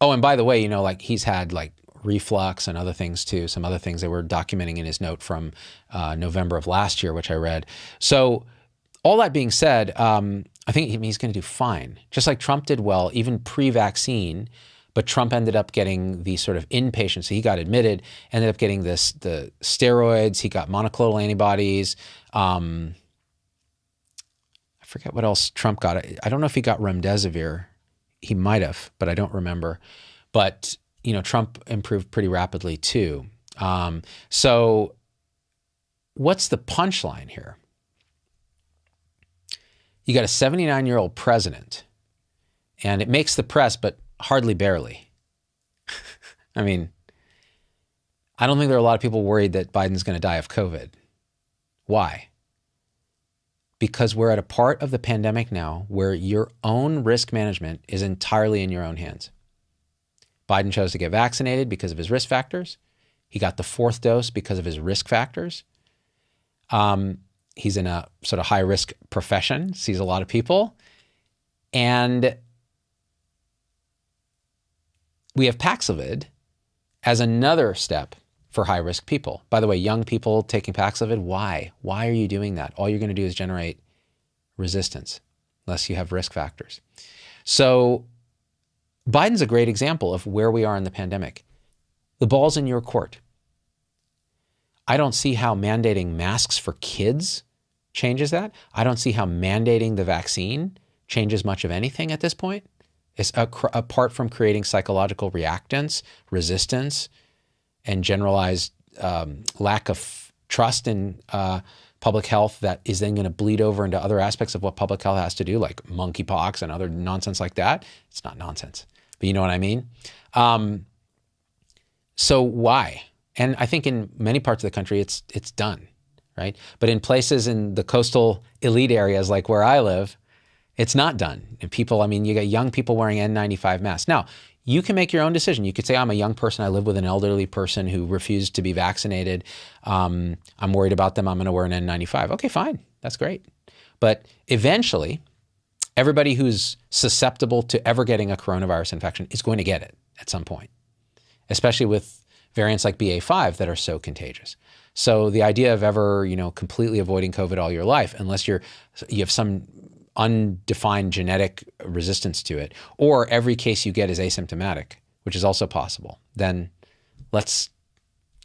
A: oh, and by the way, like he's had like reflux and other things too, some other things they were documenting in his note from November of last year, which I read. So all that being said, I think he's going to do fine. Just like Trump did well, even pre-vaccine, but Trump ended up getting the sort of inpatient. So he got admitted, ended up getting the steroids. He got monoclonal antibodies. I forget what else Trump got. I don't know if he got remdesivir. He might have, but I don't remember. But, Trump improved pretty rapidly too. So what's the punchline here? You got a 79-year-old president, and it makes the press, but hardly barely. I mean, I don't think there are a lot of people worried that Biden's going to die of COVID. Why? Because we're at a part of the pandemic now where your own risk management is entirely in your own hands. Biden chose to get vaccinated because of his risk factors. He got the 4th dose because of his risk factors. He's in a sort of high-risk profession, sees a lot of people. And we have Paxlovid as another step for high-risk people. By the way, young people taking Paxlovid, why? Why are you doing that? All you're going to do is generate resistance, unless you have risk factors. So Biden's a great example of where we are in the pandemic. The ball's in your court. I don't see how mandating masks for kids changes that. I don't see how mandating the vaccine changes much of anything at this point. It's apart from creating psychological reactance, resistance, and generalized lack of trust in public health that is then going to bleed over into other aspects of what public health has to do, like monkeypox and other nonsense like that. It's not nonsense, but you know what I mean? So why? And I think in many parts of the country, it's done, right? But in places in the coastal elite areas like where I live, it's not done. And people, I mean, you got young people wearing N95 masks. Now, you can make your own decision. You could say, I'm a young person. I live with an elderly person who refused to be vaccinated. I'm worried about them. I'm going to wear an N95. Okay, fine. That's great. But eventually, everybody who's susceptible to ever getting a coronavirus infection is going to get it at some point, especially with variants like BA5 that are so contagious. So the idea of ever, completely avoiding COVID all your life, unless you have some undefined genetic resistance to it, or every case you get is asymptomatic, which is also possible, then let's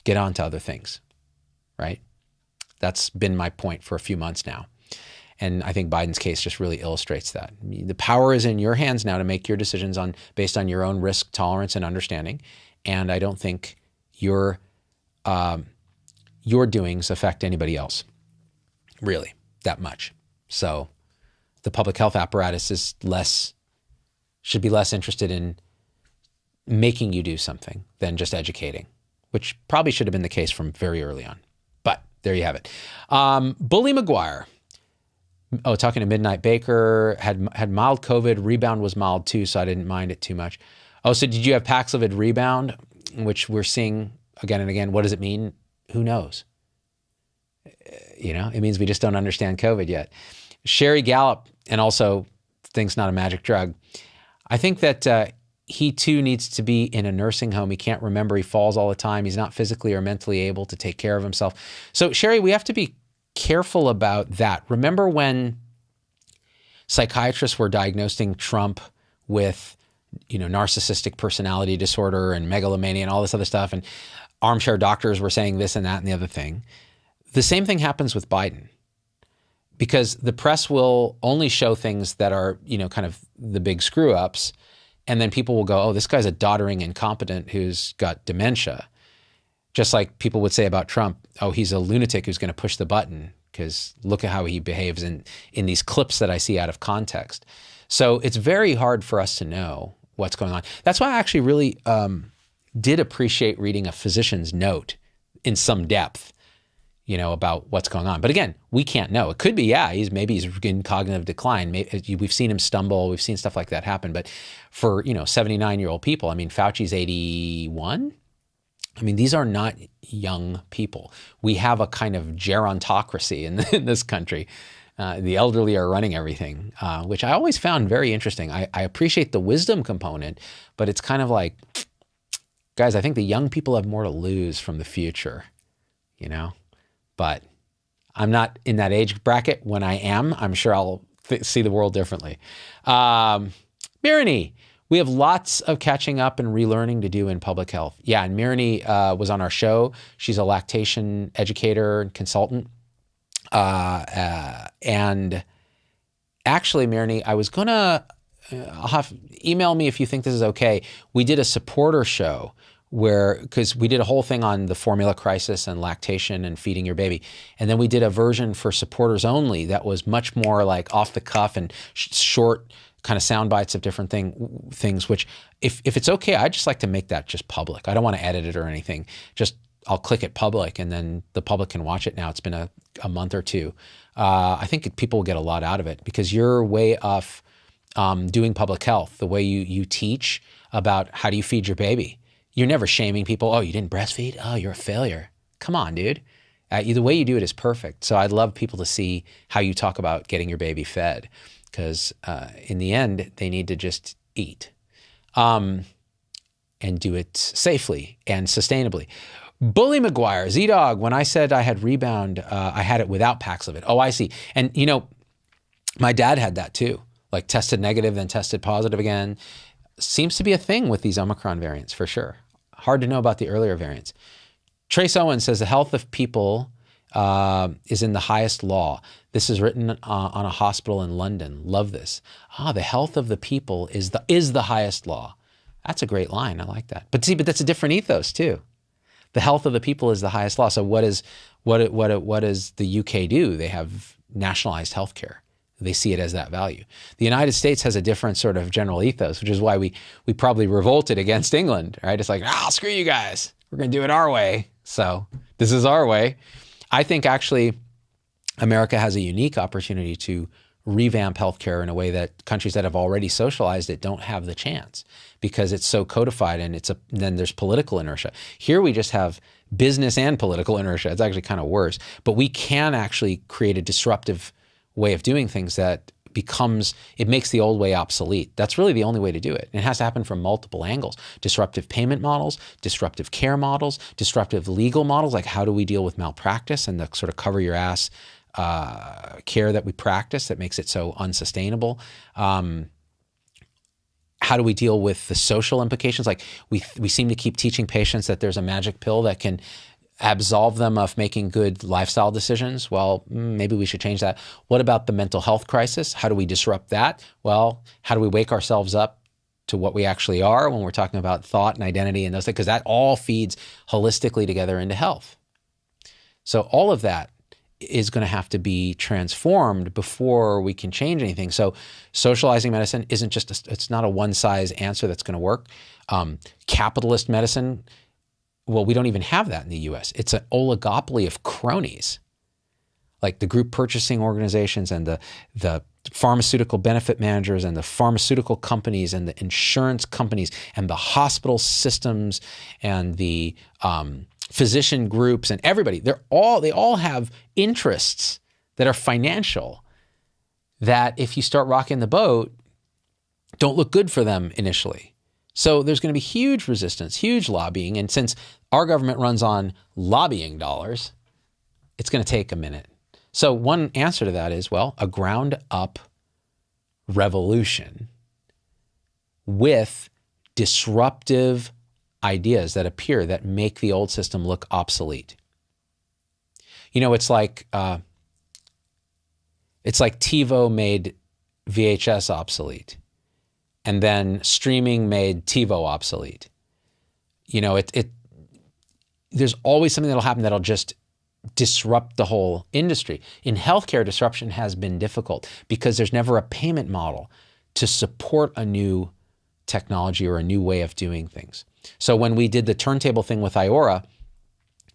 A: get on to other things, right? That's been my point for a few months now. And I think Biden's case just really illustrates that. The power is in your hands now to make your decisions based on your own risk tolerance and understanding. And I don't think your doings affect anybody else, really, that much. So the public health apparatus should be less interested in making you do something than just educating, which probably should have been the case from very early on. But there you have it. Bully McGuire. Oh, talking to Midnight Baker, had mild COVID. Rebound was mild too, so I didn't mind it too much. Oh, so did you have Paxlovid rebound, which we're seeing again and again? What does it mean? Who knows? It means we just don't understand COVID yet. Sherry Gallup, and also thinks not a magic drug. I think that he too needs to be in a nursing home. He can't remember. He falls all the time. He's not physically or mentally able to take care of himself. So Sherry, we have to be careful about that. Remember when psychiatrists were diagnosing Trump with narcissistic personality disorder and megalomania and all this other stuff. And armchair doctors were saying this and that and the other thing. The same thing happens with Biden, because the press will only show things that are, kind of the big screw ups. And then people will go, oh, this guy's a doddering incompetent who's got dementia. Just like people would say about Trump, oh, he's a lunatic who's going to push the button because look at how he behaves in these clips that I see out of context. So it's very hard for us to know what's going on. That's why I actually really did appreciate reading a physician's note in some depth, about what's going on. But again, we can't know. It could be, maybe he's in cognitive decline. We've seen him stumble. We've seen stuff like that happen. But for, 79-year-old people, I mean, Fauci's 81. I mean, these are not young people. We have a kind of gerontocracy in this country. The elderly are running everything, which I always found very interesting. I appreciate the wisdom component, but it's kind of like, guys, I think the young people have more to lose from the future, But I'm not in that age bracket. When I am, I'm sure I'll see the world differently. Mirani, we have lots of catching up and relearning to do in public health. Yeah, and Mirani was on our show. She's a lactation educator and consultant. And actually, Mirani, I was gonna email me if you think this is okay. We did a supporter show because we did a whole thing on the formula crisis and lactation and feeding your baby. And then we did a version for supporters only that was much more like off the cuff and short kind of sound bites of different things, which if it's okay, I'd just like to make that just public. I don't want to edit it or anything. I'll click it public and then the public can watch it now. It's been a month or two. I think people will get a lot out of it because your way of doing public health, the way you teach about how do you feed your baby. You're never shaming people. Oh, you didn't breastfeed? Oh, you're a failure. Come on, dude. The way you do it is perfect. So I'd love people to see how you talk about getting your baby fed because in the end, they need to just eat and do it safely and sustainably. Bully McGuire, Z-Dog, when I said I had rebound, I had it without Paxlovid. Oh, I see. And, my dad had that too, like tested negative, then tested positive again. Seems to be a thing with these Omicron variants for sure. Hard to know about the earlier variants. Trace Owen says the health of people is in the highest law. This is written on a hospital in London. Love this. The health of the people is the highest law. That's a great line. I like that. But that's a different ethos too. The health of the people is the highest law. So what does the UK do? They have nationalized healthcare. They see it as that value. The United States has a different sort of general ethos, which is why we probably revolted against England, right? It's like, screw you guys. We're going to do it our way. So this is our way. I think actually America has a unique opportunity to revamp healthcare in a way that countries that have already socialized it don't have the chance because it's so codified and then there's political inertia. Here we just have business and political inertia. It's actually kind of worse, but we can actually create a disruptive way of doing things that makes the old way obsolete. That's really the only way to do it. It has to happen from multiple angles. Disruptive payment models, disruptive care models, disruptive legal models, like how do we deal with malpractice and the sort of cover your ass care that we practice that makes it so unsustainable. How do we deal with the social implications? Like we seem to keep teaching patients that there's a magic pill that can absolve them of making good lifestyle decisions. Well, maybe we should change that. What about the mental health crisis? How do we disrupt that? Well, how do we wake ourselves up to what we actually are when we're talking about thought and identity and those things? Because that all feeds holistically together into health. So all of that is going to have to be transformed before we can change anything. So socializing medicine isn't it's not a one-size answer that's going to work. Capitalist medicine, well, we don't even have that in the US. It's an oligopoly of cronies, like the group purchasing organizations and the pharmaceutical benefit managers and the pharmaceutical companies and the insurance companies and the hospital systems and the physician groups and everybody. They all have interests that are financial that if you start rocking the boat, don't look good for them initially. So there's going to be huge resistance, huge lobbying. And since our government runs on lobbying dollars, it's going to take a minute. So one answer to that is, well, a ground up revolution with disruptive ideas that appear that make the old system look obsolete. You know, it's like TiVo made VHS obsolete, and then streaming made TiVo obsolete. You know, there's always something that'll happen that'll just disrupt the whole industry. In healthcare, disruption has been difficult because there's never a payment model to support a new technology or a new way of doing things. So when we did the turntable thing with Iora,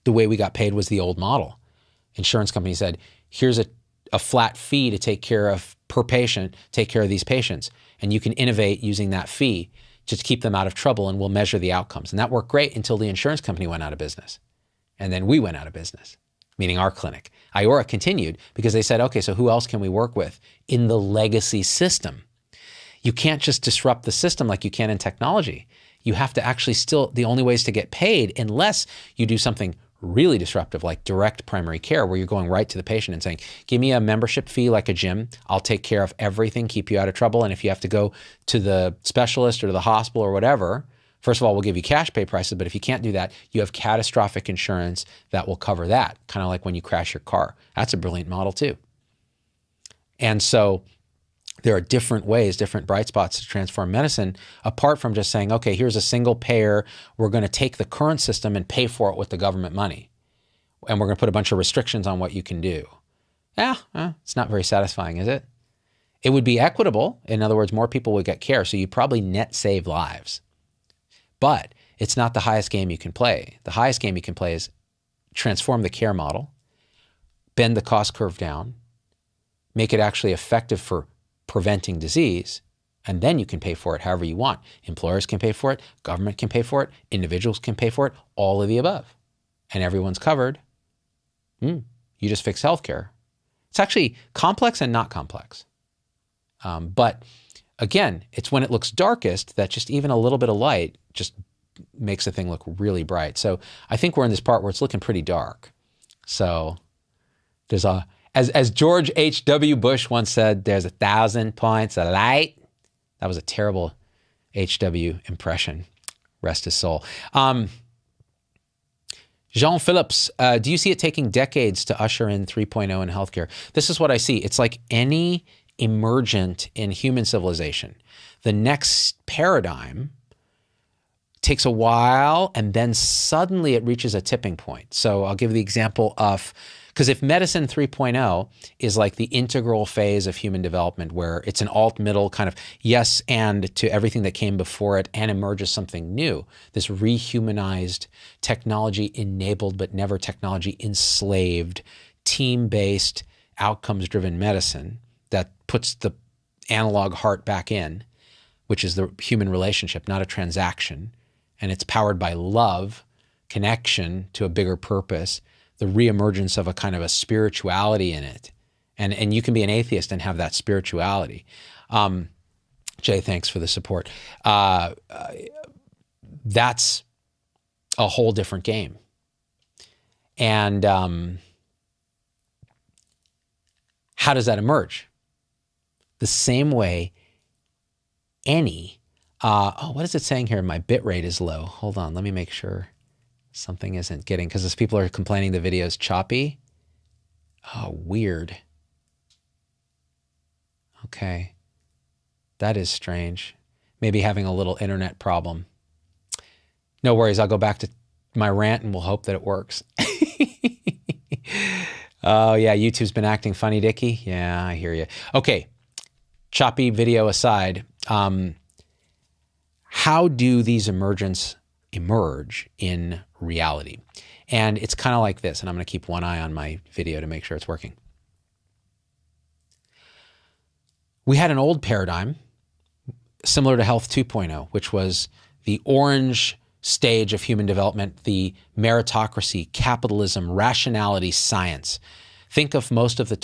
A: the way we got paid was the old model. Insurance company said, here's a flat fee to take care of per patient, take care of these patients. And you can innovate using that fee to keep them out of trouble, and we'll measure the outcomes. And that worked great until the insurance company went out of business. And then we went out of business, meaning our clinic. Iora continued because they said, okay, so who else can we work with in the legacy system? You can't just disrupt the system like you can in technology. You have to actually still, the only ways to get paid, unless you do something really disruptive like direct primary care, where you're going right to the patient and saying, give me a membership fee like a gym. I'll take care of everything, keep you out of trouble. And if you have to go to the specialist or to the hospital or whatever, first of all, we'll give you cash pay prices. But if you can't do that, you have catastrophic insurance that will cover that. Kind of like when you crash your car. That's a brilliant model too. And so there are different ways, different bright spots to transform medicine, apart from just saying, okay, here's a single payer. We're going to take the current system and pay for it with the government money. And we're going to put a bunch of restrictions on what you can do. It's not very satisfying, is it? It would be equitable. In other words, more people would get care. So you probably net save lives. But it's not the highest game you can play. The highest game you can play is transform the care model, bend the cost curve down, make it actually effective for preventing disease, and then you can pay for it however you want. Employers can pay for it, government can pay for it, individuals can pay for it, all of the above. And everyone's covered. You just fix healthcare. It's actually complex and not complex. But again, it's when it looks darkest that just even a little bit of light just makes the thing look really bright. So I think we're in this part where it's looking pretty dark. So there's as George H.W. Bush once said, there's 1,000 points of light. That was a terrible H.W. impression. Rest his soul. Jean Phillips, do you see it taking decades to usher in 3.0 in healthcare? This is what I see. It's like any emergent in human civilization. The next paradigm takes a while, and then suddenly it reaches a tipping point. So I'll give the example of, because if medicine 3.0 is like the integral phase of human development, where it's an alt-middle kind of yes and to everything that came before it and emerges something new, this rehumanized, technology-enabled but never technology-enslaved, team-based, outcomes-driven medicine that puts the analog heart back in, which is the human relationship, not a transaction, and it's powered by love, connection to a bigger purpose, the reemergence of a kind of a spirituality in it. And you can be an atheist and have that spirituality. Jay, thanks for the support. That's a whole different game. And how does that emerge? The same way any, what is it saying here? My bit rate is low. Hold on, let me make sure something isn't getting, because as people are complaining the video is choppy. Oh, weird. Okay. That is strange. Maybe having a little internet problem. No worries, I'll go back to my rant and we'll hope that it works. Oh yeah, YouTube's been acting funny, Dickie. Yeah, I hear you. Okay, choppy video aside, how do these emerge in reality? And it's kind of like this, and I'm going to keep one eye on my video to make sure it's working. We had an old paradigm similar to Health 2.0, which was the orange stage of human development, the meritocracy, capitalism, rationality, science. Think of most of the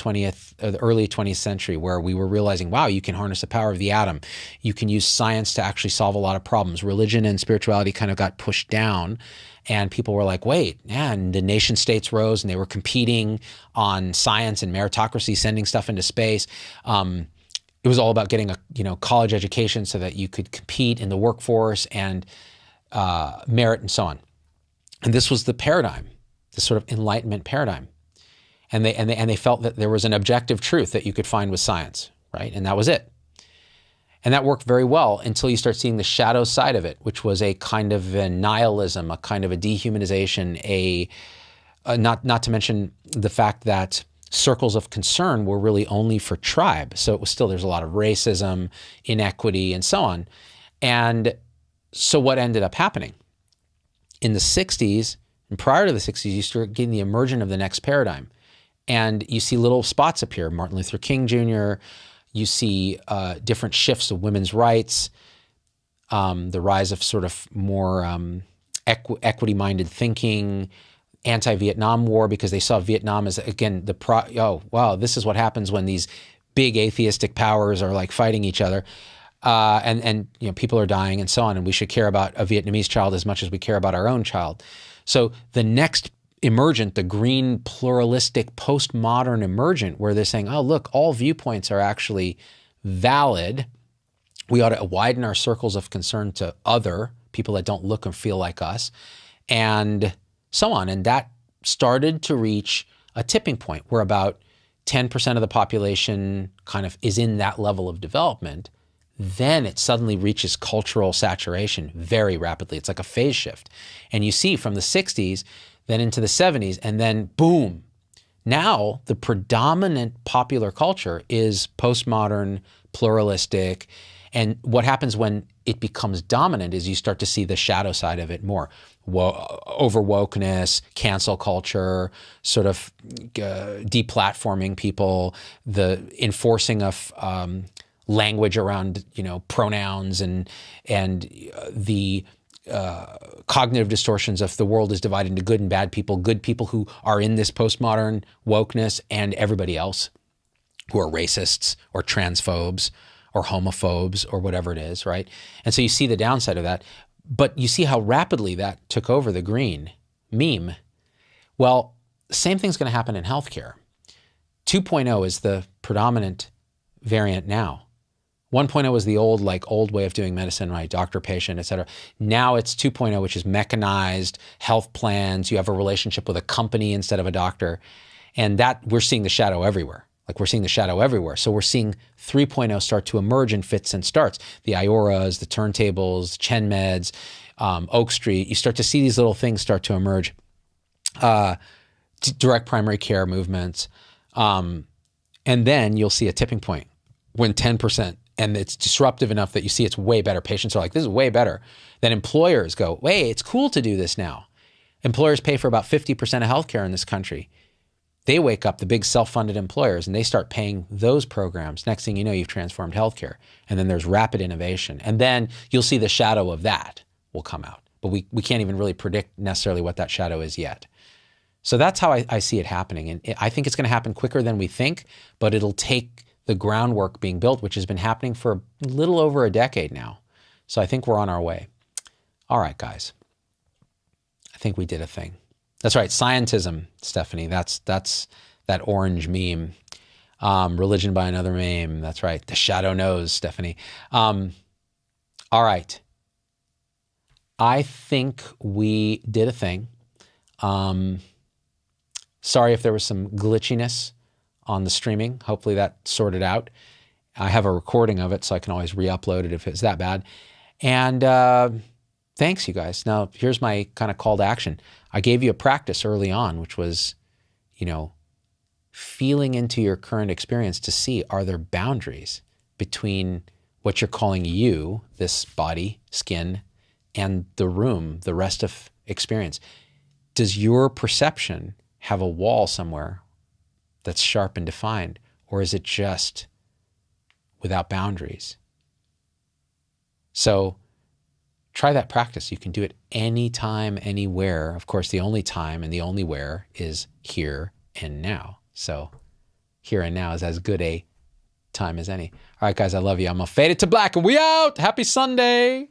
A: early 20th century, where we were realizing, wow, you can harness the power of the atom. You can use science to actually solve a lot of problems. Religion and spirituality kind of got pushed down, and people were like, wait, and the nation states rose and they were competing on science and meritocracy, sending stuff into space. it was all about getting a college education so that you could compete in the workforce and merit and so on. And this was the paradigm, this sort of Enlightenment paradigm. And they felt that there was an objective truth that you could find with science, right? And that was it. And that worked very well until you start seeing the shadow side of it, which was a kind of a nihilism, a kind of a dehumanization, not to mention the fact that circles of concern were really only for tribe. So it was still, there's a lot of racism, inequity, and so on. And so what ended up happening? In the 60s, and prior to the 60s, you start getting the emergence of the next paradigm. And you see little spots appear, Martin Luther King Jr., you see different shifts of women's rights, the rise of sort of more equity-minded thinking, anti-Vietnam War, because they saw Vietnam as, again, oh, wow, this is what happens when these big atheistic powers are like fighting each other. And people are dying and so on, and we should care about a Vietnamese child as much as we care about our own child. So the next emergent, the green, pluralistic, postmodern emergent, where they're saying, oh, look, all viewpoints are actually valid. We ought to widen our circles of concern to other people that don't look and feel like us, and so on. And that started to reach a tipping point where about 10% of the population kind of is in that level of development. Then it suddenly reaches cultural saturation very rapidly. It's like a phase shift. And you see from the 60s, then into the 70s, and then boom. Now the predominant popular culture is postmodern, pluralistic. And what happens when it becomes dominant is you start to see the shadow side of it more. Over wokeness, cancel culture, sort of deplatforming people, the enforcing of language around pronouns and the cognitive distortions of the world is divided into good and bad people who are in this postmodern wokeness, and everybody else who are racists or transphobes or homophobes or whatever it is, right? And so you see the downside of that, but you see how rapidly that took over the green meme. Well, the same thing's going to happen in healthcare. 2.0 is the predominant variant now. 1.0 is the old way of doing medicine, right? Doctor, patient, et cetera. Now it's 2.0, which is mechanized health plans. You have a relationship with a company instead of a doctor. And that we're seeing the shadow everywhere. We're seeing the shadow everywhere. So we're seeing 3.0 start to emerge in fits and starts. The Ioras, the turntables, Chen Meds, Oak Street. You start to see these little things start to emerge. Direct primary care movements. And then you'll see a tipping point when 10%, and it's disruptive enough that you see it's way better. Patients are like, this is way better. Then employers go, hey, it's cool to do this now. Employers pay for about 50% of healthcare in this country. They wake up, the big self-funded employers, and they start paying those programs. Next thing you know, you've transformed healthcare. And then there's rapid innovation. And then you'll see the shadow of that will come out. But we can't even really predict necessarily what that shadow is yet. So that's how I see it happening. And I think it's going to happen quicker than we think, but it'll take the groundwork being built, which has been happening for a little over a decade now. So I think we're on our way. All right, guys. I think we did a thing. That's right, scientism, Stephanie. That's that orange meme. Religion by another meme. That's right. The shadow knows, Stephanie. All right. I think we did a thing. Sorry if there was some glitchiness on the streaming. Hopefully that sorted out. I have a recording of it, so I can always re-upload it if it's that bad. And thanks, you guys. Now, here's my kind of call to action. I gave you a practice early on, which was, feeling into your current experience to see, are there boundaries between what you're calling you, this body, skin, and the room, the rest of experience? Does your perception have a wall somewhere that's sharp and defined, or is it just without boundaries? So try that practice. You can do it anytime, anywhere. Of course, the only time and the only where is here and now. So here and now is as good a time as any. All right, guys, I love you. I'm going to fade it to black and we out. Happy Sunday.